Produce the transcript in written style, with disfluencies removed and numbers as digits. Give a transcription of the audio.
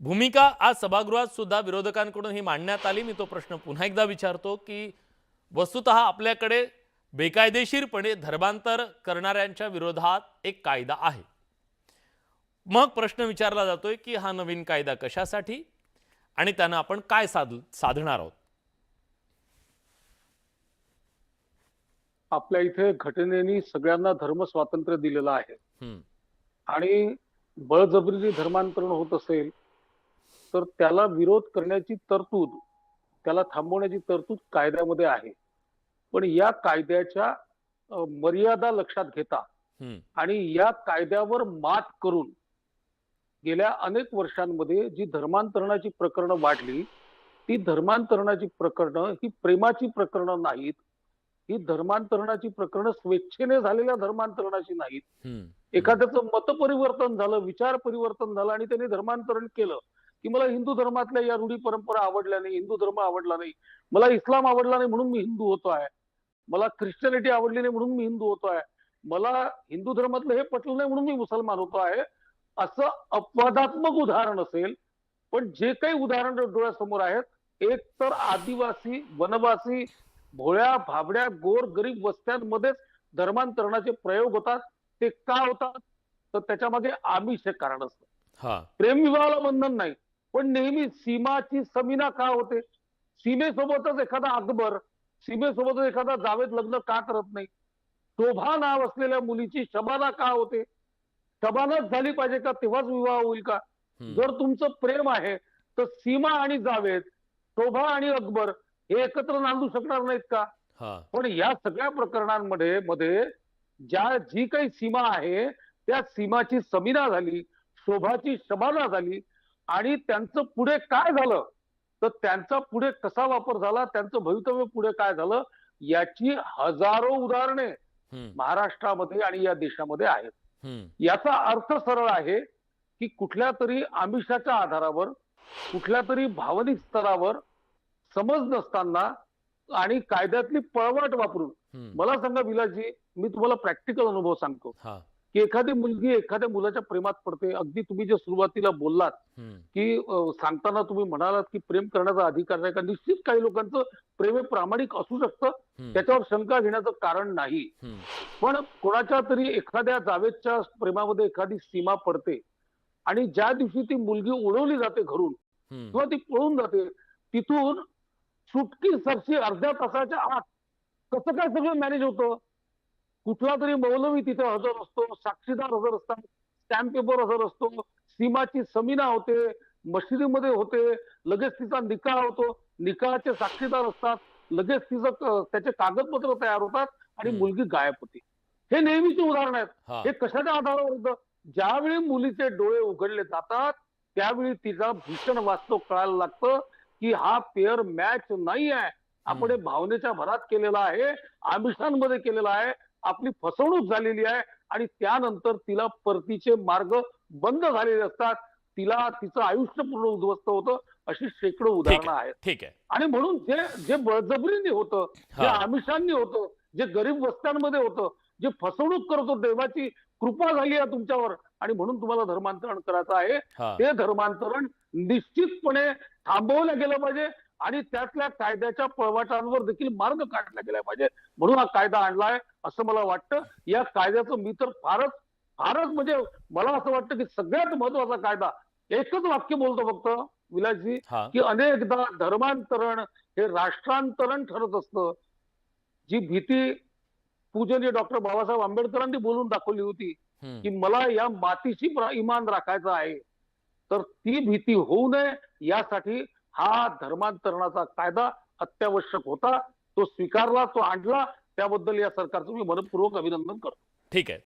भूमिका आज सभागृहात सुद्धा विरोधकांकडून ही मांडण्यात आली। मी तो प्रश्न पुन्हा एकदा विचारतो की वस्तुतः आपल्याकडे बेकायदेशीरपणे धर्मांतर करणाऱ्यांच्या विरोधात एक कायदा आहे। मग प्रश्न विचारला जातोय की हा नवीन कायदा कशासाठी आणि त्यानं आपण काय साधणार आहोत। आपल्या इथे घटनेने सगळ्यांना धर्म स्वातंत्र्य दिलेलं आहे हम्म, आणि बळजबरीने धर्मांतरण होत असेल तर त्याला विरोध करण्याची तरतूद, त्याला थांबवण्याची तरतूद कायद्यामध्ये आहे। पण या कायद्याच्या मर्यादा लक्षात घेता हम्म, आणि या कायद्यावर मात करून गेल्या अनेक वर्षांमध्ये जी धर्मांतरणाची प्रकरणं वाढली, ती धर्मांतरणाची प्रकरणं ही प्रेमाची प्रकरणं नाहीत। ही धर्मांतरणाची प्रकरणं स्वेच्छेने झालेल्या धर्मांतरणाची नाहीत। हम्म, एखाद्याचं मतपरिवर्तन झालं, विचार परिवर्तन झालं आणि त्याने धर्मांतरण केलं की मला हिंदू धर्मातल्या या रूढी परंपरा आवडल्या नाही, हिंदू धर्म आवडला नाही, मला इस्लाम आवडला नाही म्हणून मी हिंदू होतो आहे, मला ख्रिश्चनिटी आवडली नाही म्हणून मी हिंदू होतो आहे, मला हिंदू धर्मातलं हे पटलं नाही म्हणून मी मुसलमान होतो आहे, असं अपवादात्मक उदाहरण असेल। पण जे काही उदाहरण डोळ्यासमोर आहेत, एक तर आदिवासी, वनवासी, भोळ्या भाबड्या गोर गरीब वस्त्यांमध्येच धर्मांतरणाचे प्रयोग होतात। ते का होतात? तर त्याच्यामागे आमिष हे कारण असतं। हा, प्रेमविवाहाला बंधन नाही, पण नेहमी सीमाची समीना का होते? सीमेसोबतच एखादा अकबर, सीमेसोबतच एखादा जावेद लग्न का करत नाही? शोभा नाव असलेल्या मुलीची शबाना का होते? शबानाच झाली पाहिजे का तेव्हाच विवाह होईल का? हम्म, जर तुमचं प्रेम आहे तर सीमा आणि जावेद, शोभा आणि अकबर हे एकत्र नांदू शकणार नाहीत का? हा, पण या सगळ्या प्रकरणांमध्ये मध्ये जी काही सीमा आहे त्या सीमाची समीना झाली, शोभाची शबाना झाली आणि त्यांचं पुढे काय झालं, तर त्यांचा पुढे कसा वापर झाला, त्यांचं भवितव्य पुढे काय झालं, याची हजारो उदाहरणे हम्म, महाराष्ट्रामध्ये आणि या देशामध्ये आहेत। हम्म, याचा अर्थ सरळ आहे की कुठल्या तरी आमिषाच्या आधारावर, कुठल्या तरी भावनिक स्तरावर समज नसताना आणि कायद्यातली पळवाट वापरून, हम्म, मला सांगा विलासजी, मी तुम्हाला प्रॅक्टिकल अनुभव सांगतो हा, की एखादी मुलगी एखाद्या मुलाच्या प्रेमात पडते। अगदी तुम्ही जे सुरुवातीला बोललात हम्म, की सांगताना तुम्ही म्हणालात की प्रेम करण्याचा अधिकार नाही का, निश्चित काही लोकांचं प्रेम हे प्रामाणिक असू शकतं, हम्म, त्याच्यावर शंका घेण्याचं कारण नाही। हम्म, पण कोणाच्या तरी एखाद्या जावेदच्या प्रेमामध्ये एखादी सीमा पडते आणि ज्या दिवशी ती मुलगी उडवली जाते घरून हम्म, किंवा ती पळून जाते, तिथून सुटकी सरशी अर्ध्या तासाच्या आत कसं काय सगळं मॅनेज होतं? कुठला तरी मौलवी तिथे हजर असतो, साक्षीदार हजर असतात, स्टॅम्प पेपर हजर असतो, सीमाची समीना होते, मशिदीमध्ये होते, लगेच तिचा निकाह होतो, निकाहाचे साक्षीदार असतात, लगेच तिचं त्याचे कागदपत्र तयार होतात आणि हम्म, मुलगी गायब होते। हे नेहमीची उदाहरण आहेत। हा, हे कशाच्या आधारावर होतं? ज्यावेळी मुलीचे डोळे उघडले जातात त्यावेळी तिचा भीषण वास्तव कळायला लागतं की हा पेअर मॅच नाही आहे, आपण हे हम्म, भावनेच्या भरात केलेला आहे, आमिषांमध्ये केलेला आहे, आपली फसवणूक झालेली आहे आणि त्यानंतर तिला परतीचे मार्ग बंद झालेले असतात, तिला तिचं आयुष्य पूर्ण उद्ध्वस्त होतं। अशी शेकडो ठीक उदाहरणं आहे, आहेत। ठीक आहे, आणि म्हणून जे जे बळजबरीने होतं, जे हा, आमिषांनी होतं, जे गरीब वस्त्यांमध्ये होतं, जे फसवणूक करत होतं, देवाची कृपा झाली आहे तुमच्यावर आणि म्हणून तुम्हाला धर्मांतरण करायचं आहे, हा, ते धर्मांतरण निश्चितपणे थांबवलं गेलं पाहिजे आणि त्यातल्या कायद्याच्या पळवाटांवर देखील मार्ग काढला गेला पाहिजे। म्हणून हा कायदा आणलाय असं मला वाटतं। या कायद्याचं मी तर फारच फारच म्हणजे मला असं वाटतं की सगळ्यात महत्वाचा कायदा, एकच वाक्य बोलतो फक्त विलासजी, हा, की अनेकदा धर्मांतरण हे राष्ट्रांतरण ठरत असतं। जी भीती पूजनीय डॉक्टर बाबासाहेब आंबेडकरांनी बोलून दाखवली होती हम्म, की मला या मातीशी इमान राखायचं आहे, तर ती भीती होऊ नये यासाठी हा धर्मांतरणाचा कायदा अत्यावश्यक होता। तो स्वीकारला, तो आणला, त्याबद्दल या सरकारचं मी मनपूर्वक अभिनंदन करतो। ठीक आहे।